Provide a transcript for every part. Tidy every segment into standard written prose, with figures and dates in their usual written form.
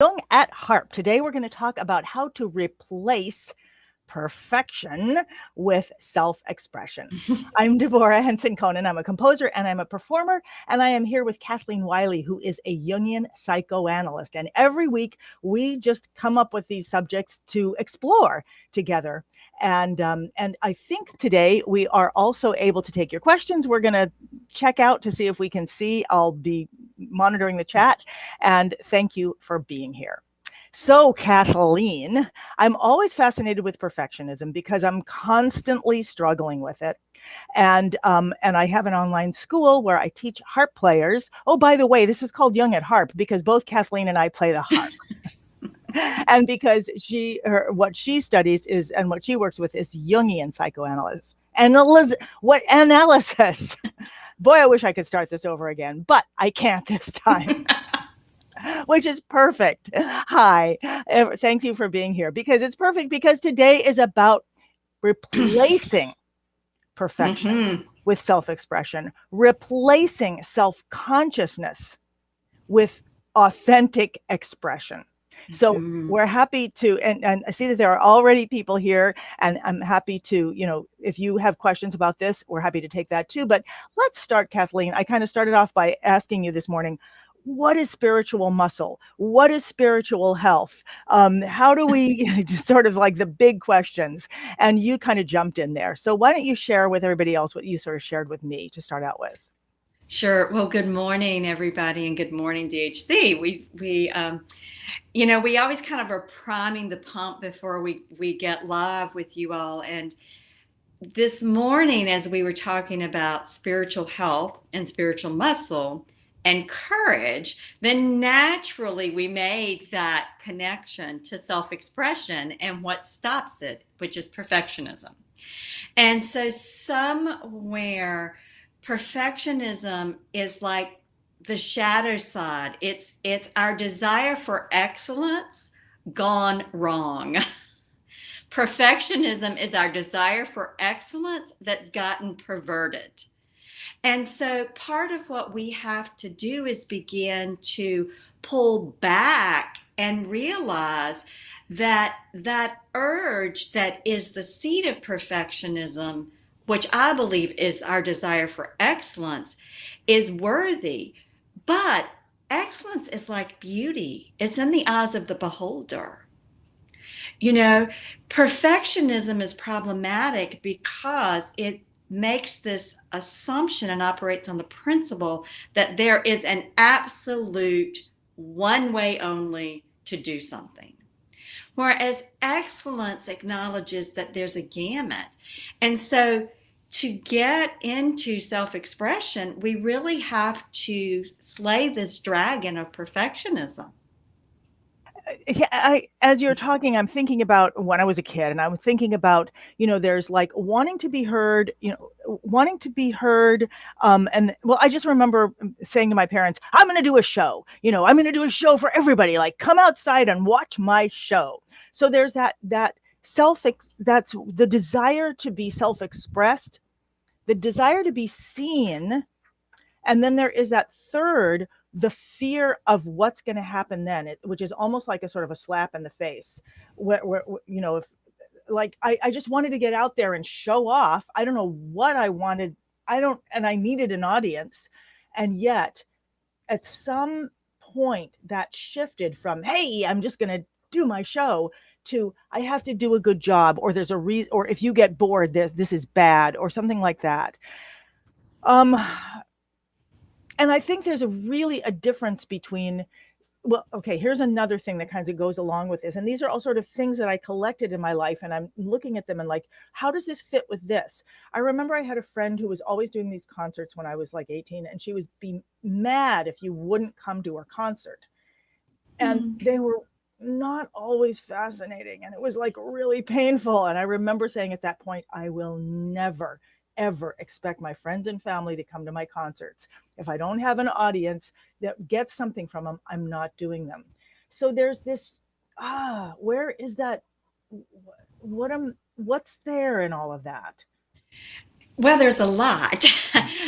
Jung at Harp. Today we're going to talk about how to replace perfection with self-expression. I'm Deborah Henson-Conant. I'm a composer and I'm a performer, and I am here with Kathleen Wiley, who is a Jungian psychoanalyst. And every week we just come up with these subjects to explore together. And I think today we are also able to take your questions. We're going to check out to see if we can see. I'll be monitoring the chat, and thank you for being here. So, Kathleen, I'm always fascinated with perfectionism because I'm constantly struggling with it. And I have an online school where I teach harp players. Oh, by the way, this is called Jung at Harp because both Kathleen and I play the harp. And because what she studies is, and what she works with is Jungian psychoanalysis. What analysis? Boy, I wish I could start this over again, but I can't this time. Which is perfect. Hi, thank you for being here, because it's perfect, because today is about replacing perfection with self-expression, replacing self-consciousness with authentic expression. So we're happy to, and I see that there are already people here, and I'm happy to, if you have questions about this, we're happy to take that too. But let's start, Kathleen. I kind of started off by asking you this morning, what is spiritual muscle? What is spiritual health? How do we just sort of like the big questions? And you kind of jumped in there. So why don't you share with everybody else what you sort of shared with me to start out with? Sure. Well, good morning, everybody, and good morning, DHC. We always kind of are priming the pump before we get live with you all. And this morning, as we were talking about spiritual health and spiritual muscle and courage, then naturally we made that connection to self-expression and what stops it, which is perfectionism. And so somewhere perfectionism is like the shadow side. It's our desire for excellence gone wrong. Perfectionism is our desire for excellence that's gotten perverted. And so part of what we have to do is begin to pull back and realize that that urge that is the seed of perfectionism, which I believe is our desire for excellence, is worthy. But excellence is like beauty. It's in the eyes of the beholder. Perfectionism is problematic because it makes this assumption and operates on the principle that there is an absolute one way only to do something. Whereas excellence acknowledges that there's a gamut. And so to get into self-expression, we really have to slay this dragon of perfectionism. As you're talking, I'm thinking about when I was a kid, and I'm thinking about, there's like wanting to be heard, and well, I just remember saying to my parents, I'm going to do a show, I'm going to do a show for everybody, like come outside and watch my show. So there's that's the desire to be self-expressed, the desire to be seen. And then there is that third, the fear of what's going to happen then, which is almost like a sort of a slap in the face, where if like I just wanted to get out there and show off. I don't know what I wanted. And I needed an audience. And yet at some point that shifted from, hey, I'm just going to do my show, to I have to do a good job, or there's a reason, or if you get bored, this is bad, or something like that. And I think there's a difference between, well, okay, here's another thing that kind of goes along with this. And these are all sort of things that I collected in my life, and I'm looking at them and like, how does this fit with this? I remember I had a friend who was always doing these concerts when I was like 18, and she was being mad if you wouldn't come to her concert. And they were not always fascinating, and it was like really painful. And I remember saying at that point, I will never ever expect my friends and family to come to my concerts. If I don't have an audience that gets something from them, I'm not doing them. So there's this, where is that? What's there in all of that? Well, there's a lot.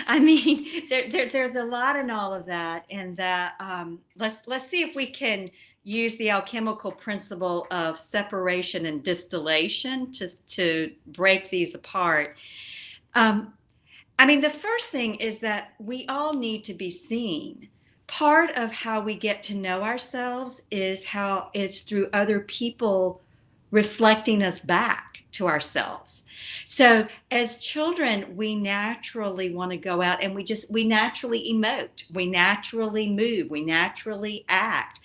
I mean, there's a lot in all of that, and that let's see if we can use the alchemical principle of separation and distillation to break these apart. I mean, the first thing is that we all need to be seen. Part of how we get to know ourselves is how it's through other people reflecting us back to ourselves. So as children, we naturally want to go out and we naturally emote, we naturally move, we naturally act.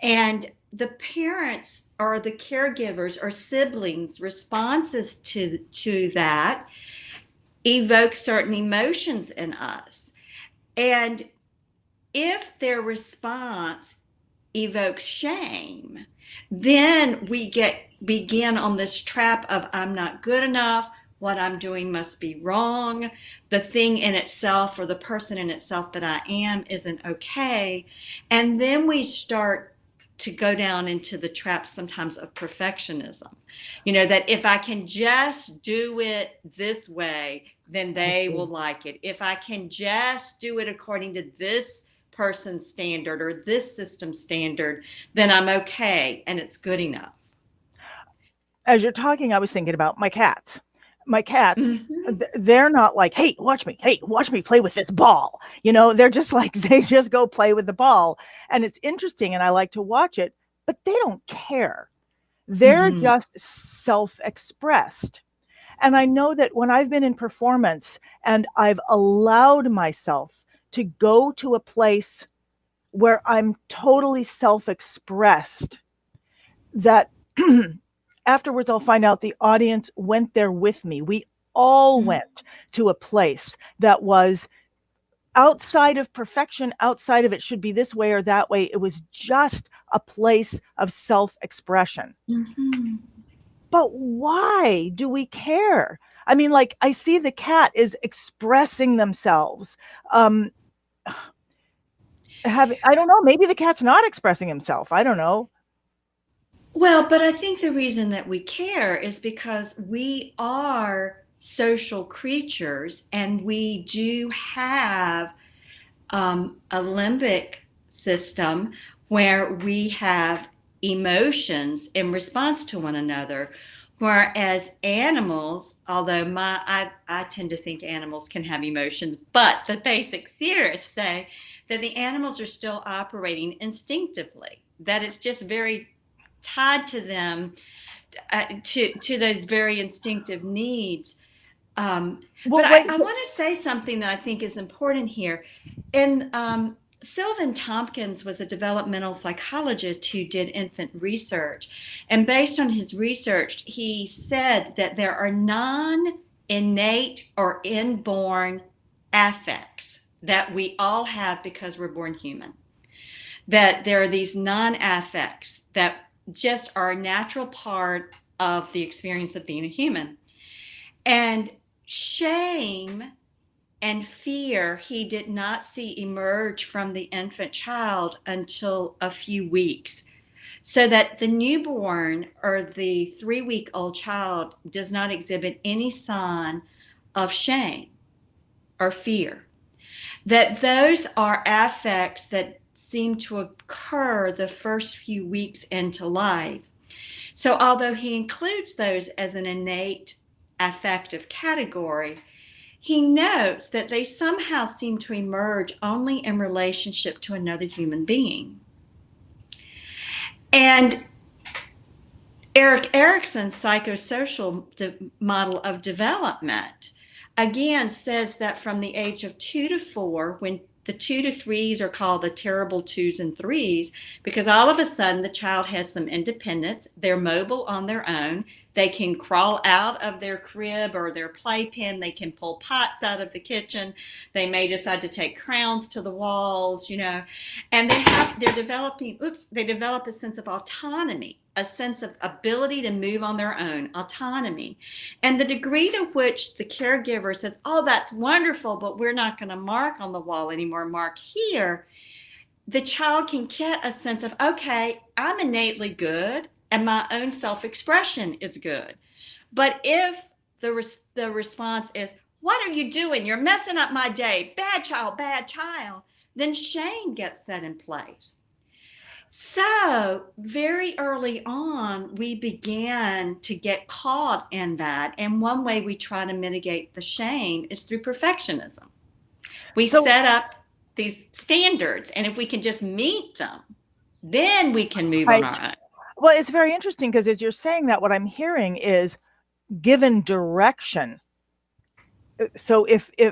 And the parents or the caregivers or siblings' responses to that evoke certain emotions in us. And if their response evokes shame, then we begin on this trap of I'm not good enough, what I'm doing must be wrong, the thing in itself or the person in itself that I am isn't okay. And then we start to go down into the trap sometimes of perfectionism. That if I can just do it this way, then they will like it. If I can just do it according to this person's standard or this system standard, then I'm okay and it's good enough. As you're talking, I was thinking about my cats. My cats, they're not like, hey, watch me play with this ball. They're just like, they just go play with the ball. And it's interesting and I like to watch it, but they don't care. They're just self-expressed. And I know that when I've been in performance and I've allowed myself to go to a place where I'm totally self-expressed, that afterwards I'll find out the audience went there with me. We all went to a place that was outside of perfection, outside of it should be this way or that way. It was just a place of self-expression. But why do we care? I mean, like, I see the cat is expressing themselves. I don't know, maybe the cat's not expressing himself. I don't know. Well, but I think the reason that we care is because we are social creatures and we do have a limbic system where we have emotions in response to one another, whereas animals, although I tend to think animals can have emotions, but the basic theorists say that the animals are still operating instinctively, that it's just very tied to them, to those very instinctive needs. But I want to say something that I think is important here. And Sylvan Tompkins was a developmental psychologist who did infant research. And based on his research, he said that there are non-innate or inborn affects that we all have because we're born human. That there are these non-affects that just are a natural part of the experience of being a human. And shame and fear he did not see emerge from the infant child until a few weeks. So that the newborn or the 3-week-old child does not exhibit any sign of shame or fear. That those are affects that seem to occur the first few weeks into life. So although he includes those as an innate affective category, he notes that they somehow seem to emerge only in relationship to another human being. And Erik Erikson's psychosocial model of development again says that from the age of 2 to 4, when the 2 to 3s are called the terrible 2s and 3s, because all of a sudden the child has some independence. They're mobile on their own. They can crawl out of their crib or their playpen. They can pull pots out of the kitchen. They may decide to take crowns to the walls, and they develop a sense of autonomy, a sense of ability to move on their own, autonomy. And the degree to which the caregiver says, oh, that's wonderful, but we're not going to mark on the wall anymore, mark here, the child can get a sense of, okay, I'm innately good and my own self-expression is good. But if the response is, what are you doing? You're messing up my day. Bad child, then shame gets set in place. So, very early on, we began to get caught in that. And one way we try to mitigate the shame is through perfectionism. We So, set up these standards, and if we can just meet them, then we can move on right. our own. Well, it's very interesting because as you're saying that, what I'm hearing is given direction. So if uh,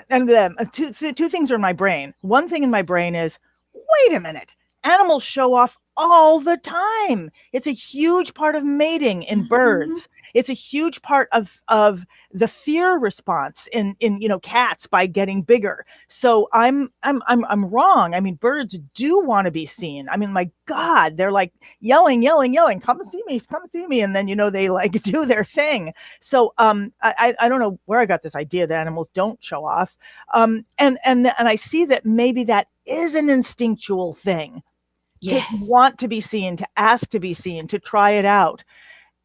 and two things are in my brain. One thing in my brain is, wait a minute, animals show off all the time. It's a huge part of mating in Mhm. birds. It's a huge part of the fear response in cats by getting bigger. So I'm wrong. I mean, birds do want to be seen. I mean, my God, they're like yelling, yelling, yelling, come see me, and then they like do their thing. So I don't know where I got this idea that animals don't show off. And I see that maybe that is an instinctual thing to Yes. want to be seen, to ask to be seen, to try it out.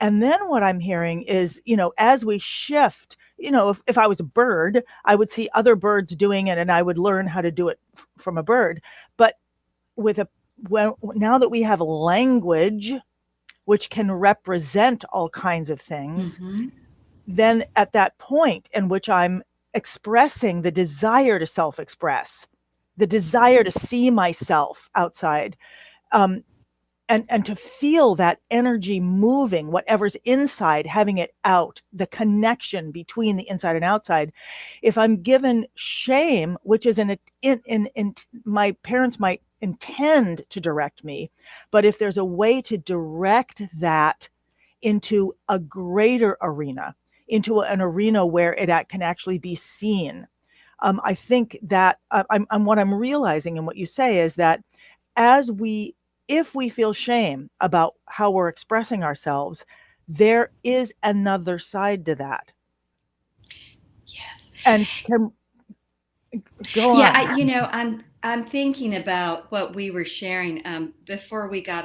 And then what I'm hearing is, as we shift, if I was a bird, I would see other birds doing it and I would learn how to do it from a bird. But with a well, now that we have language which can represent all kinds of things, Mhm. then at that point in which I'm expressing the desire to self express, the desire to see myself outside, um, and to feel that energy moving, whatever's inside, having it out, the connection between the inside and outside. If I'm given shame, which is in my parents might intend to direct me, but if there's a way to direct that into a greater arena, into an arena where it can actually be seen. I think that what I'm realizing and what you say is that as we, if we feel shame about how we're expressing ourselves, there is another side to that. Yes. And can go Yeah, on. I'm thinking about what we were sharing before we got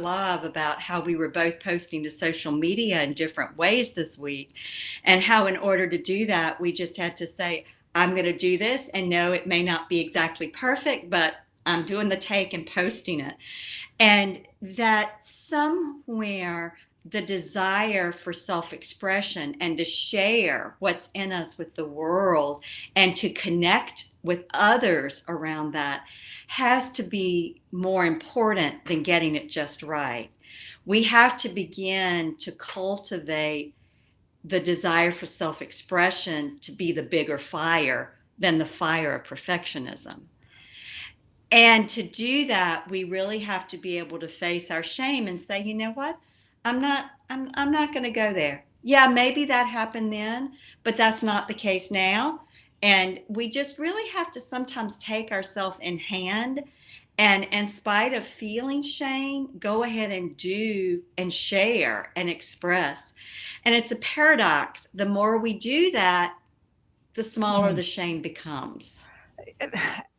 live about how we were both posting to social media in different ways this week, and how in order to do that, we just had to say, "I'm going to do this," and no, it may not be exactly perfect, but I'm doing the take and posting it. And that somewhere the desire for self expression and to share what's in us with the world and to connect with others around that has to be more important than getting it just right. We have to begin to cultivate the desire for self expression to be the bigger fire than the fire of perfectionism. And to do that, we really have to be able to face our shame and say, you know what? I'm not going to go there. Yeah, maybe that happened then, but that's not the case now. And we just really have to sometimes take ourselves in hand and in spite of feeling shame, go ahead and do and share and express. And it's a paradox. The more we do that, the smaller Mhm. the shame becomes.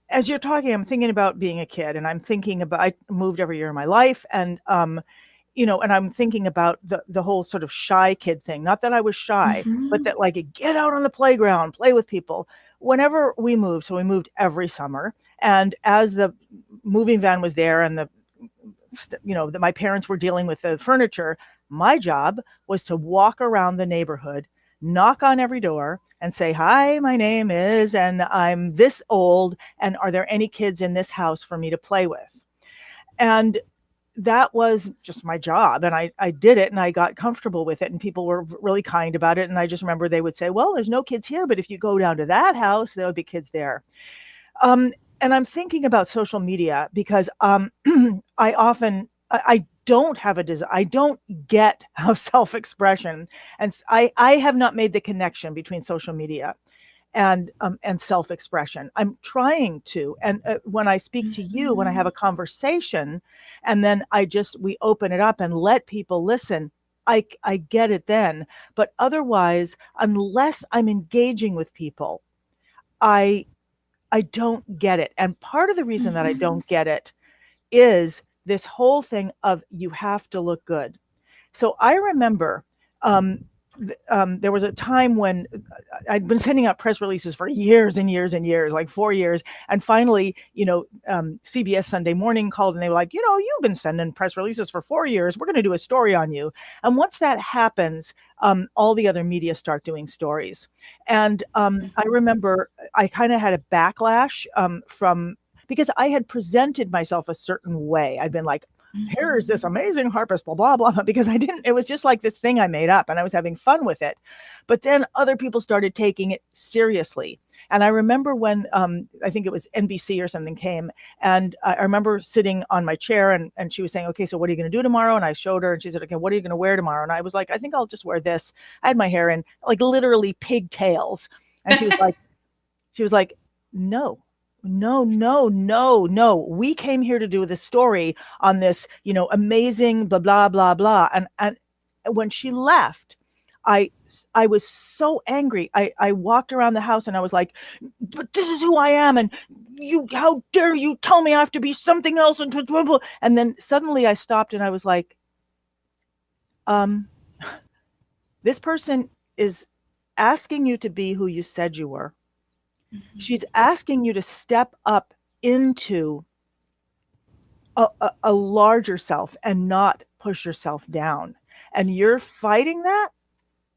As you're talking, I'm thinking about being a kid, and I'm thinking about, I moved every year of my life, and and I'm thinking about the whole sort of shy kid thing. Not that I was shy, but Hmm. that like get out on the playground, play with people. Whenever we moved, so we moved every summer, and as the moving van was there, and that my parents were dealing with the furniture, my job was to walk around the neighborhood, knock on every door, and say, "Hi, my name is, and I'm this old, and are there any kids in this house for me to play with?" And that was just my job, and I did it, and I got comfortable with it, and people were really kind about it. And I just remember they would say, "Well, there's no kids here, but if you go down to that house, there would be kids there." um, and I'm thinking about social media because I don't have a desire. I don't get how self-expression, and I have not made the connection between social media and self-expression. I'm trying to, and when I speak to you, when I have Hmm. a conversation, and then we open it up and let people listen. I get it then, but otherwise, unless I'm engaging with people, I I don't get it. And part of the reason that I Hmm. don't get it is this whole thing of you have to look good. So I remember, um, there was a time when I'd been sending out press releases for years and years and years, like 4 years. And finally, CBS Sunday Morning called and they were like, you've been sending press releases for 4 years. We're going to do a story on you. And once that happens, all the other media start doing stories. And I remember I kind of had a backlash from because I had presented myself a certain way. I'd been like, here's this amazing harpist, blah, blah, blah, because it was just like this thing I made up and I was having fun with it. But then other people started taking it seriously. And I remember when I think it was NBC or something came, and I remember sitting on my chair and she was saying, okay, so what are you going to do tomorrow? And I showed her and she said, okay, what are you going to wear tomorrow? And I was like, I think I'll just wear this. I had my hair in like literally pigtails. And she was like, no, no, no, no, no. We came here to do this story on this, amazing blah, blah, blah, blah. And when she left, I was so angry. I walked around the house and I was like, but this is who I am. And how dare you tell me I have to be something else? And then suddenly I stopped and I was like, this person is asking you to be who you said you were. Mm-hmm. She's asking you to step up into a larger self and not push yourself down. And you're fighting that?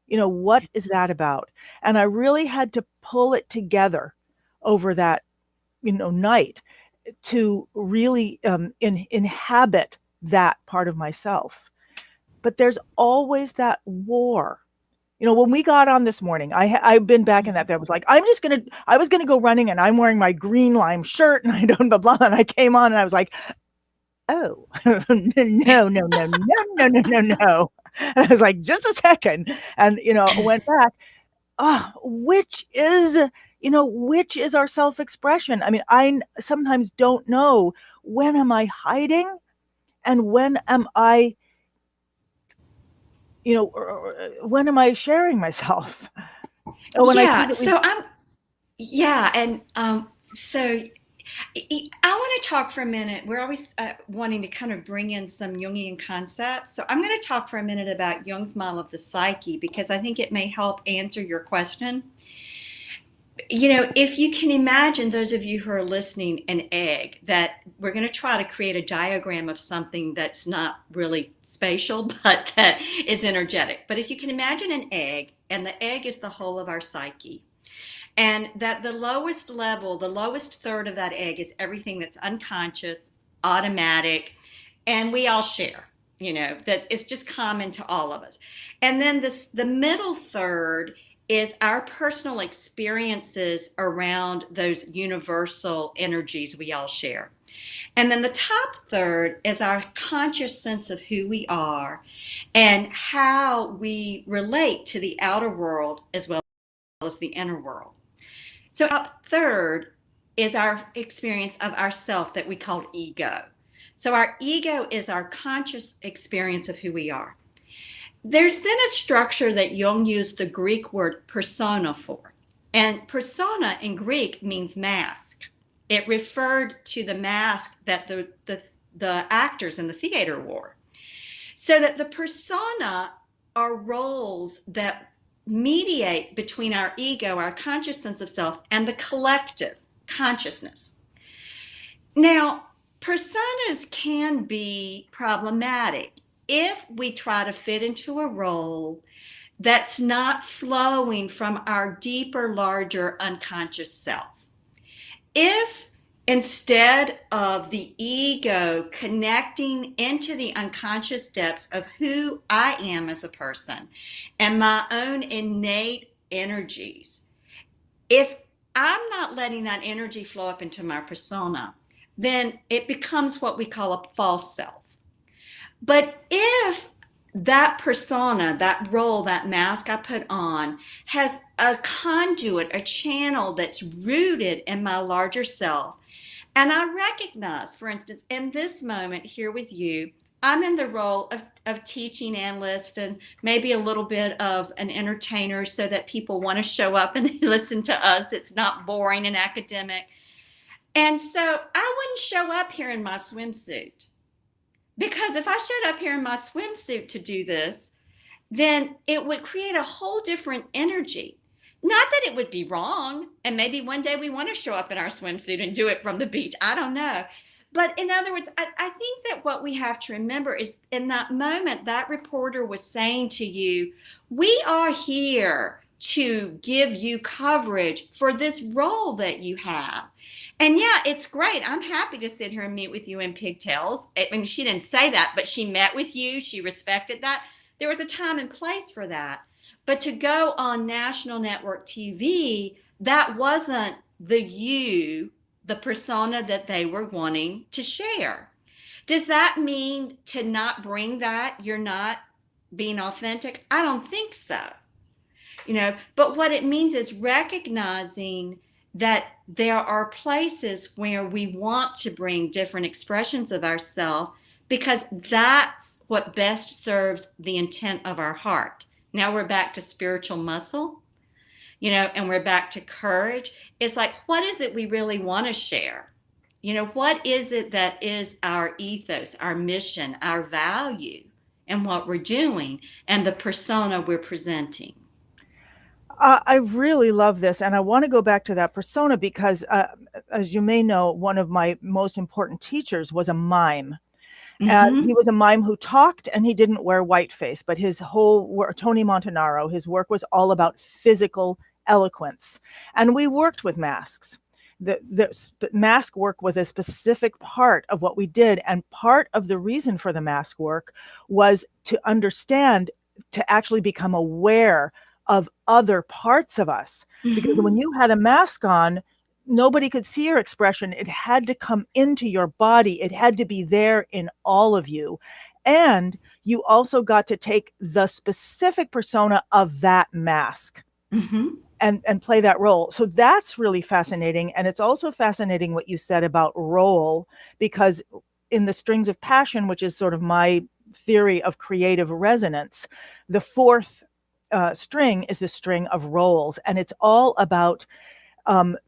What is that about? And I really had to pull it together over that, night to really inhabit that part of myself. But there's always that war. When we got on this morning, I've been back in that. I was like, I was going to go running and I'm wearing my green lime shirt and I don't blah, blah. And I came on and I was like, oh, no, no, no, no, no, no, no, no. And I was like, just a second. And, went back, which is our self-expression? I mean, I sometimes don't know, when am I hiding and when am I, when am I sharing myself? When I want to talk for a minute. We're always wanting to kind of bring in some Jungian concepts. So I'm going to talk for a minute about Jung's model of the psyche, because I think it may help answer your question. If you can imagine, those of you who are listening, an egg, that we're going to try to create a diagram of something that's not really spatial, but that is energetic. But if you can imagine an egg, and the egg is the whole of our psyche, and that the lowest level, the lowest third of that egg is everything that's unconscious, automatic, and we all share, that it's just common to all of us. And then the middle third is our personal experiences around those universal energies we all share. And then the top third is our conscious sense of who we are and how we relate to the outer world as well as the inner world. So top third is our experience of ourself that we call ego. So our ego is our conscious experience of who we are. There's then a structure that Jung used the Greek word persona for. And persona in Greek means mask. It referred to the mask that the actors in the theater wore. So that the persona are roles that mediate between our ego, our conscious sense of self, and the collective consciousness. Now, personas can be problematic if we try to fit into a role that's not flowing from our deeper, larger unconscious self. If instead of the ego connecting into the unconscious depths of who I am as a person and my own innate energies, if I'm not letting that energy flow up into my persona, then it becomes what we call a false self. But if that persona, that role, that mask I put on has a conduit, a channel that's rooted in my larger self, and I recognize, for instance, in this moment here with you, I'm in the role of teaching analyst and maybe a little bit of an entertainer so that people want to show up and listen to us. It's not boring and academic. And so I wouldn't show up here in my swimsuit. Because if I showed up here in my swimsuit to do this, then it would create a whole different energy. Not that it would be wrong, and maybe one day we want to show up in our swimsuit and do it from the beach. I don't know. But in other words, I think that what we have to remember is in that moment, that reporter was saying to you, we are here to give you coverage for this role that you have. And yeah, it's great. I'm happy to sit here and meet with you in pigtails. I mean, she didn't say that, but she met with you. She respected that. There was a time and place for that. But to go on national network TV, that wasn't the persona that they were wanting to share. Does that mean to not bring that, you're not being authentic? I don't think so. But what it means is recognizing that there are places where we want to bring different expressions of ourselves because that's what best serves the intent of our heart. Now we're back to spiritual muscle, and we're back to courage. It's like, what is it we really want to share? What is it that is our ethos, our mission, our value, and what we're doing, and the persona we're presenting? I really love this. And I want to go back to that persona because, as you may know, one of my most important teachers was a mime. And he Mm-hmm. was a mime who talked and he didn't wear whiteface, but his whole work, Tony Montanaro, his work was all about physical eloquence. And we worked with masks. The mask work was a specific part of what we did. And part of the reason for the mask work was to understand, to actually become aware of other parts of us. Because when Mm-hmm. you had a mask on, nobody could see your expression. It had to come into your body. It had to be there in all of you. And you also got to take the specific persona of that mask Mm-hmm. and play that role. So that's really fascinating. And it's also fascinating what you said about role, because in the strings of passion, which is sort of my theory of creative resonance, the fourth string is the string of roles. And it's all about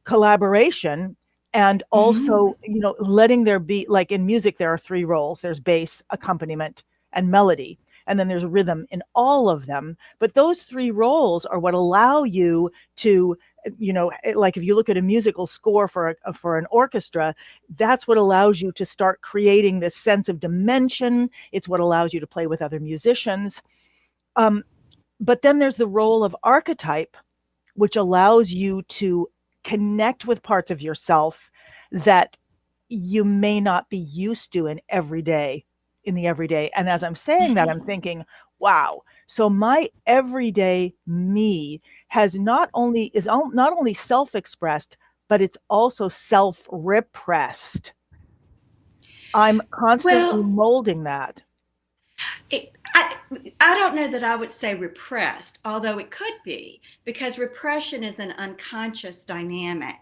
collaboration and Mm-hmm. also, letting there be, like in music, there are three roles. There's bass, accompaniment, and melody. And then there's rhythm in all of them. But those three roles are what allow you to, like if you look at a musical score for an orchestra, that's what allows you to start creating this sense of dimension. It's what allows you to play with other musicians. Um, but then there's the role of archetype, which allows you to connect with parts of yourself that you may not be used to in the everyday. And as I'm saying that, I'm Mm-hmm. thinking, wow, so my everyday me not only self-expressed, but it's also self-repressed. I'm constantly Well, molding that. It, I don't know that I would say repressed, although it could be, because repression is an unconscious dynamic.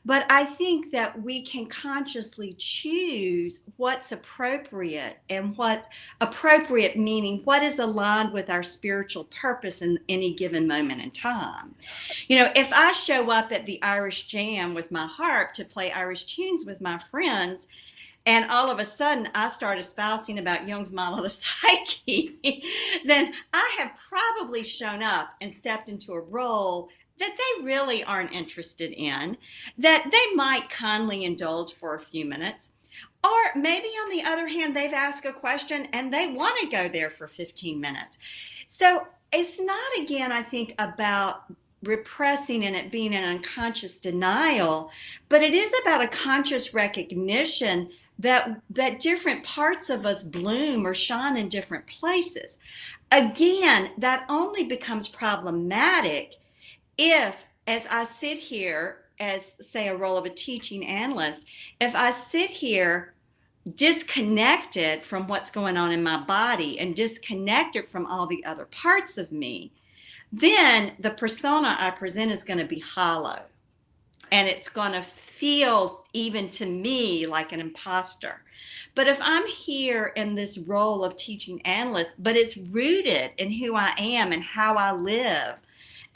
But I think that we can consciously choose what's appropriate, and what appropriate meaning what is aligned with our spiritual purpose in any given moment in time. If I show up at the Irish Jam with my harp to play Irish tunes with my friends, and all of a sudden I start espousing about Jung's model of the psyche, then I have probably shown up and stepped into a role that they really aren't interested in, that they might kindly indulge for a few minutes. Or maybe on the other hand, they've asked a question and they want to go there for 15 minutes. So it's not, again, I think, about repressing and it being an unconscious denial, but it is about a conscious recognition that different parts of us bloom or shine in different places. Again, that only becomes problematic if, as I sit here as, say, a role of a teaching analyst, if I sit here disconnected from what's going on in my body and disconnected from all the other parts of me, then the persona I present is going to be hollow, and it's going to feel, even to me, like an imposter. But if I'm here in this role of teaching analyst, but it's rooted in who I am and how I live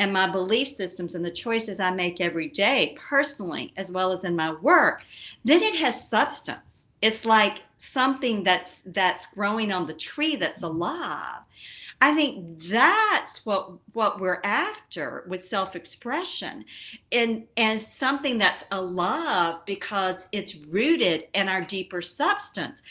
and my belief systems and the choices I make every day, personally as well as in my work, then it has substance. It's like something that's growing on the tree that's alive. I think that's what we're after with self-expression, and something that's alive because it's rooted in our deeper substance.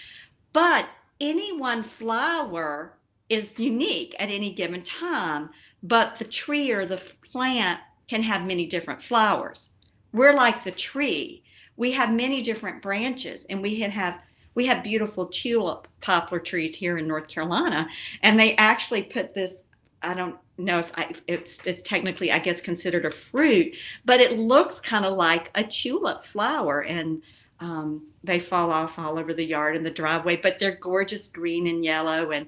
But any one flower is unique at any given time, but the tree or the plant can have many different flowers. We're like the tree. We have many different branches, and we have beautiful tulip poplar trees here in North Carolina, and they actually put this. I don't know if it's technically, I guess, considered a fruit, but it looks kind of like a tulip flower, and they fall off all over the yard and the driveway, but they're gorgeous green and yellow, and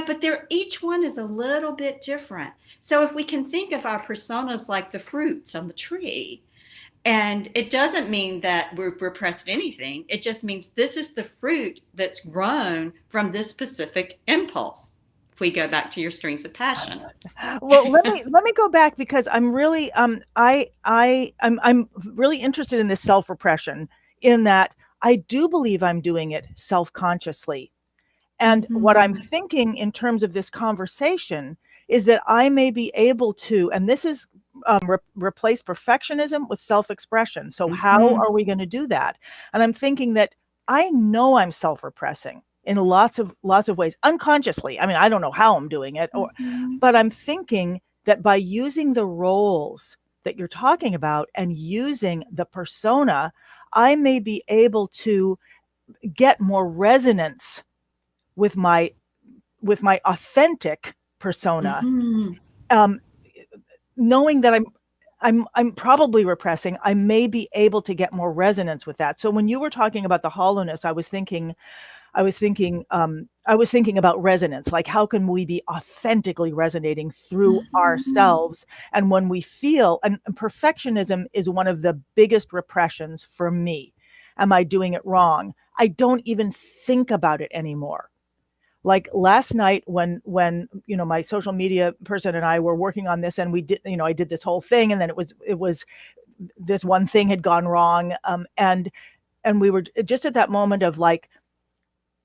but they're each one is a little bit different. So if we can think of our personas like the fruits on the tree, and it doesn't mean that we're repressing anything. It just means this is the fruit that's grown from this specific impulse. If we go back to your strings of passion. Well, let me go back, because I'm really I'm really interested in this self-repression, in that I do believe I'm doing it self-consciously. And what I'm thinking in terms of this conversation is that I may be able to, and this is replace perfectionism with self-expression. So how are we going to do that? And I'm thinking that I know I'm self-repressing in lots of ways, unconsciously. I mean, I don't know how I'm doing it, but I'm thinking that by using the roles that you're talking about and using the persona, I may be able to get more resonance with my authentic persona, knowing that I'm probably repressing. I may be able to get more resonance with that. So when you were talking about the hollowness, I was thinking about resonance. Like, how can we be authentically resonating through ourselves? And when we feel, and perfectionism is one of the biggest repressions for me. Am I doing it wrong? I don't even think about it anymore. Like last night when my social media person and I were working on this, and we did, I did this whole thing, and then it was this one thing had gone wrong, and we were just at that moment of like,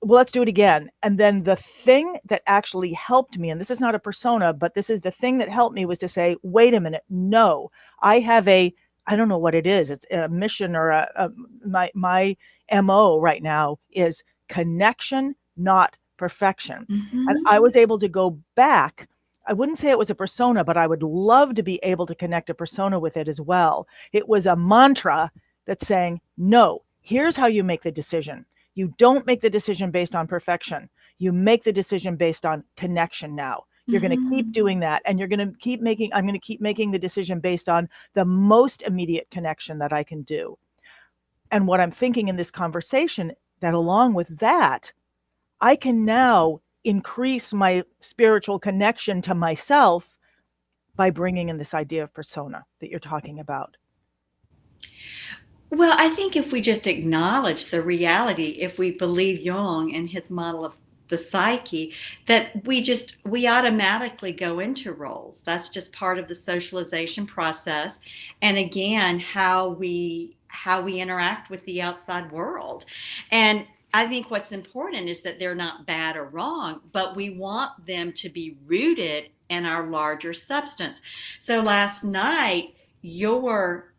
well, let's do it again. And then the thing that actually helped me, and this is not a persona, but this is the thing that helped me, was to say, wait a minute, no, I have I don't know what it is. It's a mission, or my MO right now is connection, not perfection. And I was able to go back. I wouldn't say it was a persona, but I would love to be able to connect a persona with it as well. It was a mantra that's saying, no, here's how you make the decision. You don't make the decision based on perfection. You make the decision based on connection now. You're going to keep doing that. And I'm going to keep making the decision based on the most immediate connection that I can do. And what I'm thinking in this conversation, that along with that, I can now increase my spiritual connection to myself by bringing in this idea of persona that you're talking about. Well, I think if we just acknowledge the reality, if we believe Jung and his model of the psyche, that we automatically go into roles. That's just part of the socialization process. And again, how we interact with the outside world. And I think what's important is that they're not bad or wrong, but we want them to be rooted in our larger substance. So last night, your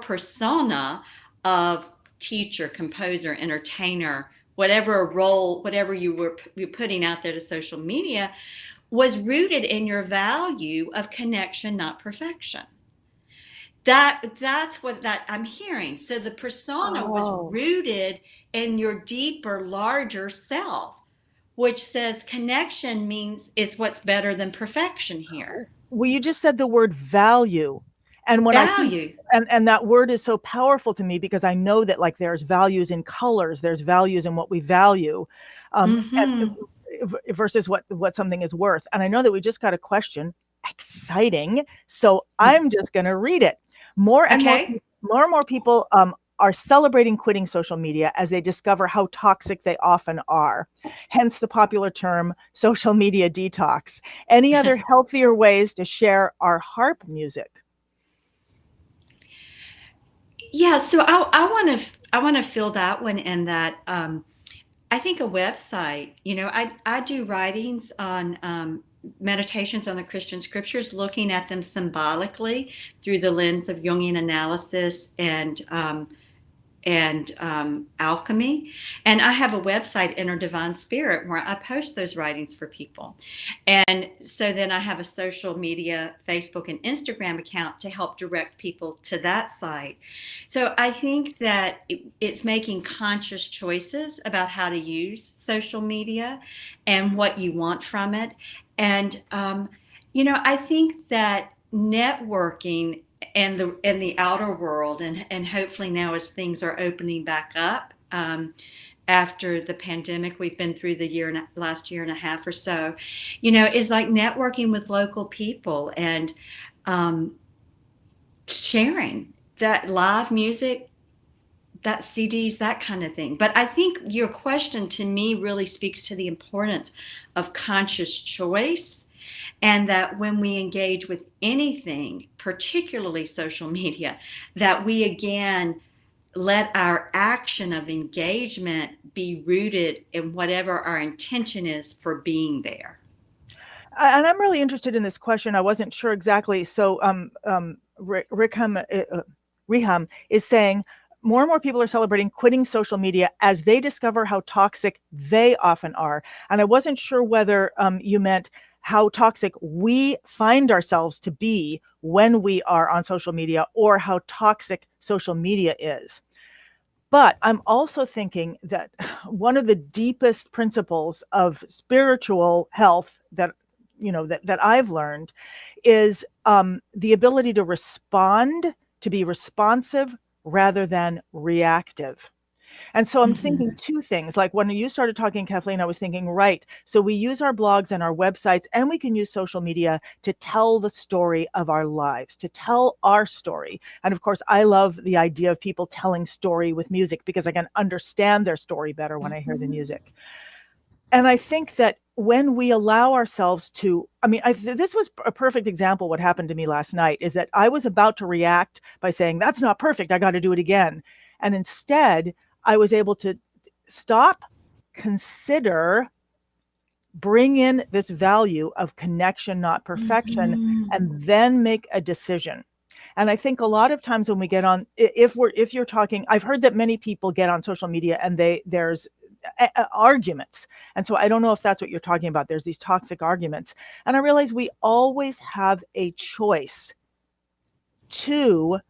persona of teacher, composer, entertainer, whatever role, whatever you're putting out there to social media, was rooted in your value of connection, not perfection. That's what I'm hearing. So the persona was rooted in your deeper, larger self, which says connection means it's what's better than perfection here. Well, you just said the word value. And when value. And that word is so powerful to me, because I know that, like, there's values in colors, there's values in what we value, and versus what something is worth. And I know that we just got a question. Exciting. So I'm just going to read it. More and more people are celebrating quitting social media as they discover how toxic they often are. Hence the popular term social media detox. Any other healthier ways to share our harp music? Yeah, so I want to fill that one in that I think a website, I do writings on meditations on the Christian scriptures, looking at them symbolically through the lens of Jungian analysis and alchemy. And I have a website, Inner Divine Spirit, where I post those writings for people. And so then I have a social media, Facebook and Instagram account to help direct people to that site. So I think that it's making conscious choices about how to use social media and what you want from it. And, I think that networking and the outer world, and hopefully now as things are opening back up after the pandemic we've been through the last year and a half or so, is like networking with local people and um, sharing that live music, that CDs, that kind of thing. But I think your question to me really speaks to the importance of conscious choice, and that when we engage with anything, particularly social media, that we again let our action of engagement be rooted in whatever our intention is for being there. And I'm really interested in this question. I wasn't sure exactly. So, Riham is saying more and more people are celebrating quitting social media as they discover how toxic they often are. And I wasn't sure whether you meant how toxic we find ourselves to be when we are on social media, or how toxic social media is. But I'm also thinking that one of the deepest principles of spiritual health that I've learned is the ability to respond, to be responsive rather than reactive. And so I'm Mm-hmm. thinking two things. Like when you started talking, Kathleen, I was thinking, right. So we use our blogs and our websites, and we can use social media to tell the story of our lives, to tell our story. And of course, I love the idea of people telling story with music, because I can understand their story better when I hear the music. And I think that when we allow ourselves to, this was a perfect example. What happened to me last night is that I was about to react by saying, that's not perfect, I got to do it again. And instead, I was able to stop, consider, bring in this value of connection, not perfection, Mm-hmm. and then make a decision. And I think a lot of times when we get on, if you're talking, I've heard that many people get on social media and there's arguments. And so I don't know if that's what you're talking about. There's these toxic arguments. And I realize we always have a choice to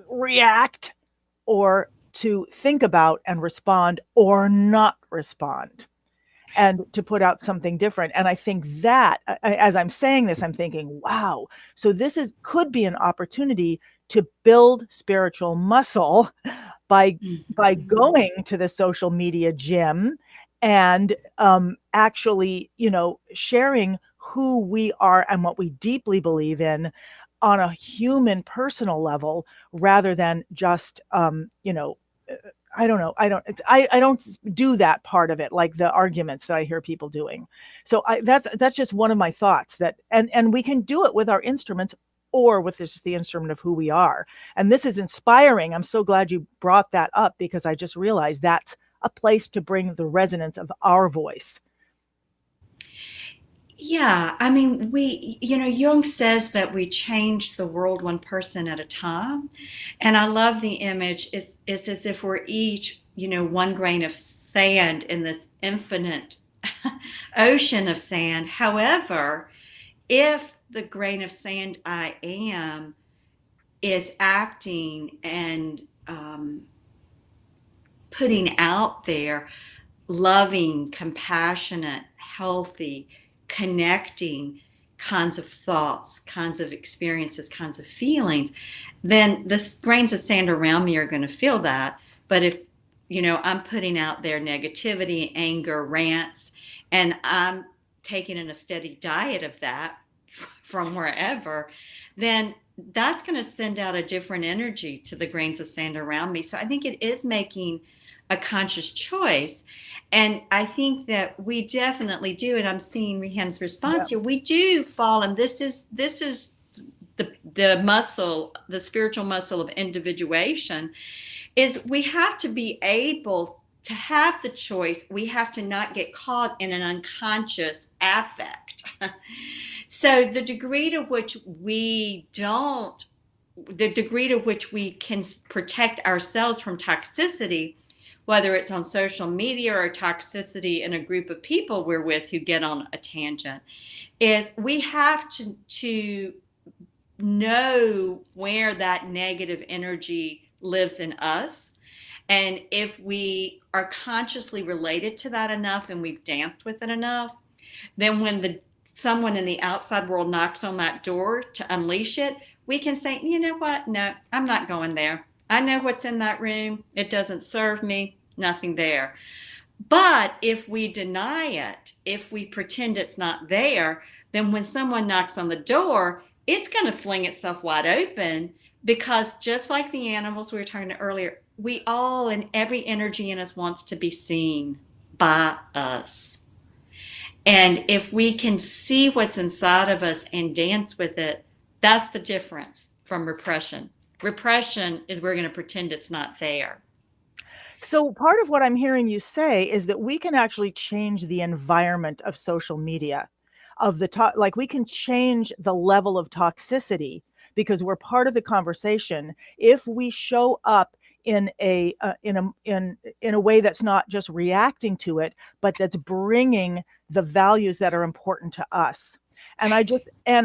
react, or to think about and respond, or not respond, and to put out something different. And I think that as I'm saying this, I'm thinking, wow, so could be an opportunity to build spiritual muscle by Mm-hmm. going to the social media gym and actually, sharing who we are and what we deeply believe in on a human personal level, rather than just I don't know. I don't do that part of it, like the arguments that I hear people doing. So that's just one of my thoughts, and we can do it with our instruments, or with just the instrument of who we are. And this is inspiring. I'm so glad you brought that up, because I just realized that's a place to bring the resonance of our voice. Yeah, I mean, Jung says that we change the world one person at a time. And I love the image. It's as if we're each, one grain of sand in this infinite ocean of sand. However, if the grain of sand I am is acting and putting out there loving, compassionate, healthy, connecting kinds of thoughts, kinds of experiences, kinds of feelings, then the grains of sand around me are going to feel that. But if, I'm putting out their negativity, anger, rants, and I'm taking in a steady diet of that from wherever, then that's going to send out a different energy to the grains of sand around me. So I think it is making a conscious choice. And I think that we definitely do, and I'm seeing Riham's Yeah. response here. We do fall, and this is the muscle, the spiritual muscle of individuation, is we have to be able to have the choice. We have to not get caught in an unconscious affect. So the degree to which we can protect ourselves from toxicity, whether it's on social media or toxicity in a group of people we're with who get on a tangent, is we have to know where that negative energy lives in us. And if we are consciously related to that enough and we've danced with it enough, then when someone in the outside world knocks on that door to unleash it, we can say, you know what? No, I'm not going there. I know what's in that room. It doesn't serve me. Nothing there. But if we deny it, if we pretend it's not there, then when someone knocks on the door, it's going to fling itself wide open, because just like the animals we were talking about earlier, we all, and every energy in us wants to be seen by us. And if we can see what's inside of us and dance with it, that's the difference from repression. Repression is we're going to pretend it's not there. So part of what I'm hearing you say is that we can actually change the environment of social media, like we can change the level of toxicity because we're part of the conversation if we show up in a way that's not just reacting to it, but that's bringing the values that are important to us. And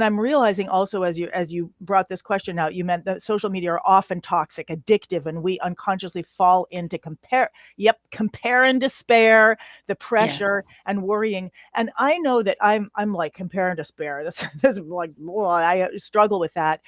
I'm realizing also, as you brought this question out, you meant that social media are often toxic, addictive, and we unconsciously fall into compare and despair, the pressure and worrying. And I know that I'm like compare and despair. That's like, I struggle with that.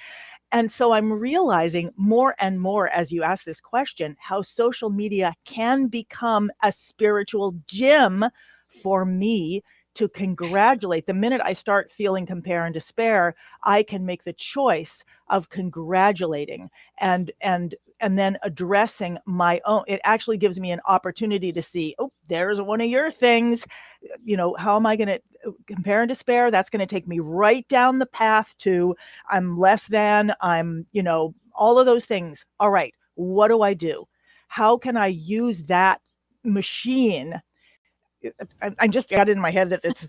And so I'm realizing more and more as you ask this question, how social media can become a spiritual gym for me to congratulate. The minute I start feeling compare and despair, I can make the choice of congratulating and then addressing my own. It actually gives me an opportunity to see, oh, there's one of your things. How am I going to compare and despair? That's going to take me right down the path to I'm less than, all of those things. All right, what do I do? How can I use that machine? I'm just got in my head that this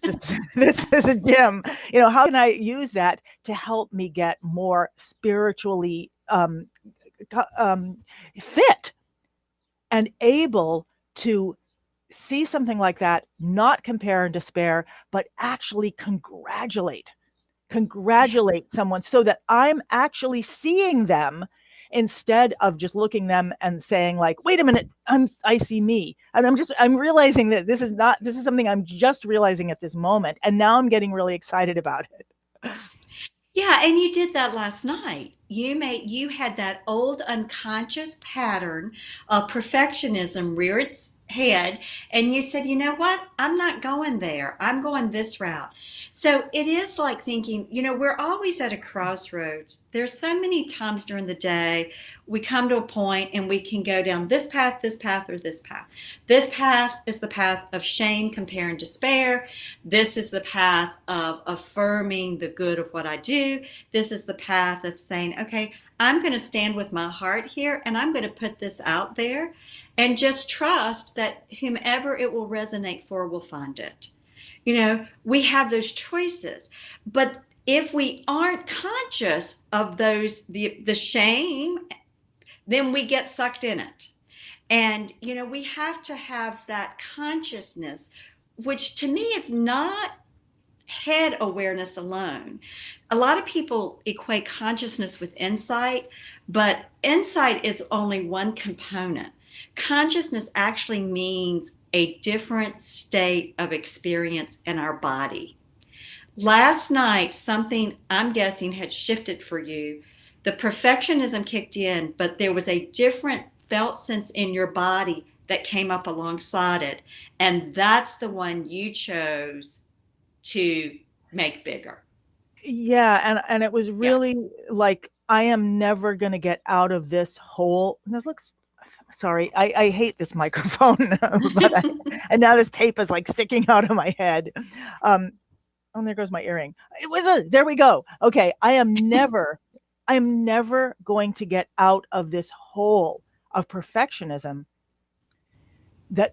is a gym. How can I use that to help me get more spiritually fit and able to see something like that, not compare and despair, but actually congratulate someone so that I'm actually seeing them instead of just looking them and saying like, wait a minute, I see me. And I'm realizing that this is something I'm just realizing at this moment. And now I'm getting really excited about it. Yeah, and you did that last night. You had that old unconscious pattern of perfectionism rear its head, and you said, you know what? I'm not going there. I'm going this route. So it is like thinking, we're always at a crossroads. There's so many times during the day we come to a point and we can go down this path, or this path. This path is the path of shame, compare, and despair. This is the path of affirming the good of what I do. This is the path of saying, okay, I'm going to stand with my heart here and I'm going to put this out there and just trust that whomever it will resonate for will find it. We have those choices. But if we aren't conscious of the shame, then we get sucked in it. And, we have to have that consciousness, which to me is not head awareness alone. A lot of people equate consciousness with insight, but insight is only one component. Consciousness actually means a different state of experience in our body. Last night, something I'm guessing had shifted for you. The perfectionism kicked in, but there was a different felt sense in your body that came up alongside it. And that's the one you chose to make bigger. Yeah, and it was really like, I am never going to get out of this hole. And this looks, sorry, I hate this microphone, and now this tape is like sticking out of my head. Oh, there goes my earring. There we go. Okay, I am never I'm never going to get out of this hole of perfectionism that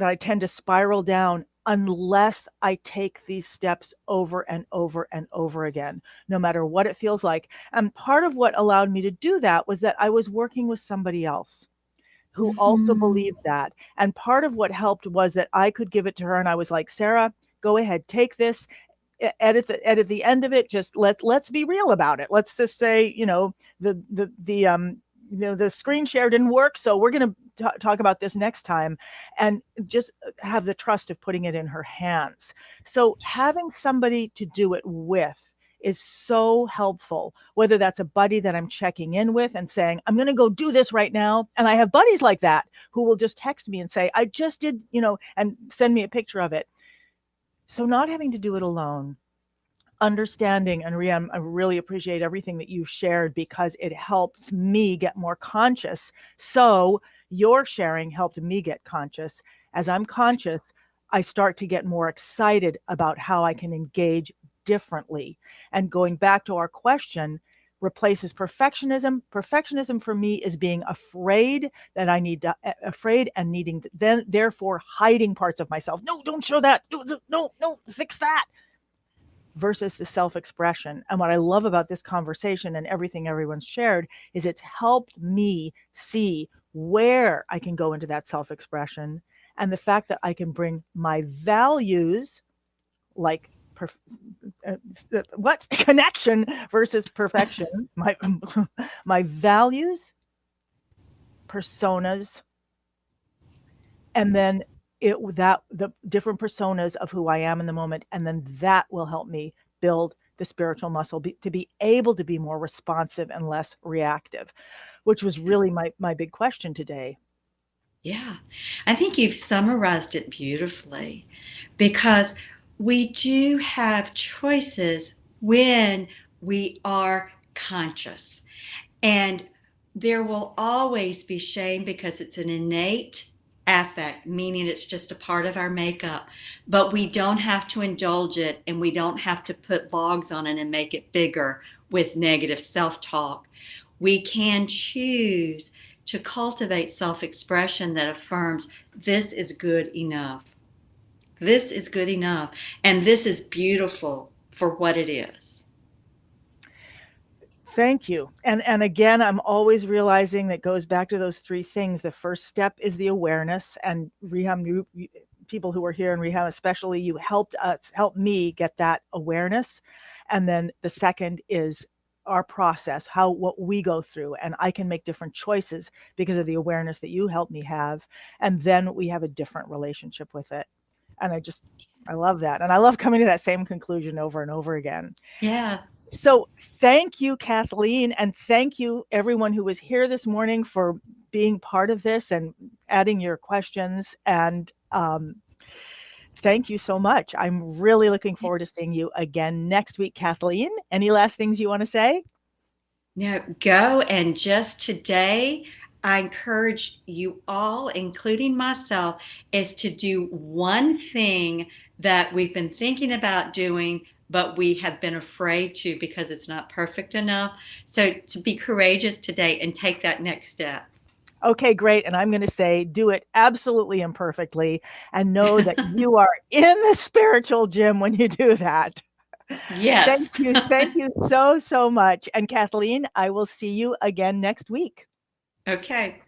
I tend to spiral down unless I take these steps over and over and over again, no matter what it feels like. And part of what allowed me to do that was that I was working with somebody else who also Mhm. believed that. And part of what helped was that I could give it to her and I was like, Sarah, go ahead, take this, edit the end of it. Just let's be real about it. Let's just say, the screen share didn't work, so we're going to talk about this next time, and just have the trust of putting it in her hands. So Yes. having somebody to do it with is so helpful, whether that's a buddy that I'm checking in with and saying, I'm going to go do this right now. And I have buddies like that who will just text me and say, I just did, and send me a picture of it. So not having to do it alone, understanding, and Rhian, I really appreciate everything that you've shared because it helps me get more conscious. So your sharing helped me get conscious. As I'm conscious, I start to get more excited about how I can engage differently. And going back to our question, replaces perfectionism. Perfectionism for me is being afraid that I need to, afraid and needing to, then therefore hiding parts of myself. No, don't show that. No, no, fix that. Versus the self-expression. And what I love about this conversation and everything everyone's shared is it's helped me see where I can go into that self-expression, and the fact that I can bring my values, like what connection versus perfection, my values, personas, and then the different personas of who I am in the moment, and then that will help me build the spiritual muscle to be able to be more responsive and less reactive, which was really my big question today. Yeah, I think you've summarized it beautifully because we do have choices when we are conscious. And there will always be shame because it's an innate affect, meaning it's just a part of our makeup. But we don't have to indulge it and we don't have to put logs on it and make it bigger with negative self talk. We can choose to cultivate self expression that affirms this is good enough. This is good enough. And this is beautiful for what it is. Thank you. And again, I'm always realizing that goes back to those three things. The first step is the awareness, and Reham, people who are here in Reham, especially, you help me get that awareness. And then the second is our process, what we go through, and I can make different choices because of the awareness that you help me have. And then we have a different relationship with it. And I love that. And I love coming to that same conclusion over and over again. Yeah. So thank you, Kathleen, and thank you everyone who was here this morning for being part of this and adding your questions. And thank you so much. I'm really looking forward to seeing you again next week, Kathleen. Any last things you want to say? No, go and just today, I encourage you all, including myself, is to do one thing that we've been thinking about doing, but we have been afraid to because it's not perfect enough. So to be courageous today and take that next step. Okay, great. And I'm going to say, do it absolutely imperfectly and know that you are in the spiritual gym when you do that. Yes. Thank you. Thank you so, so much. And Kathleen, I will see you again next week. Okay.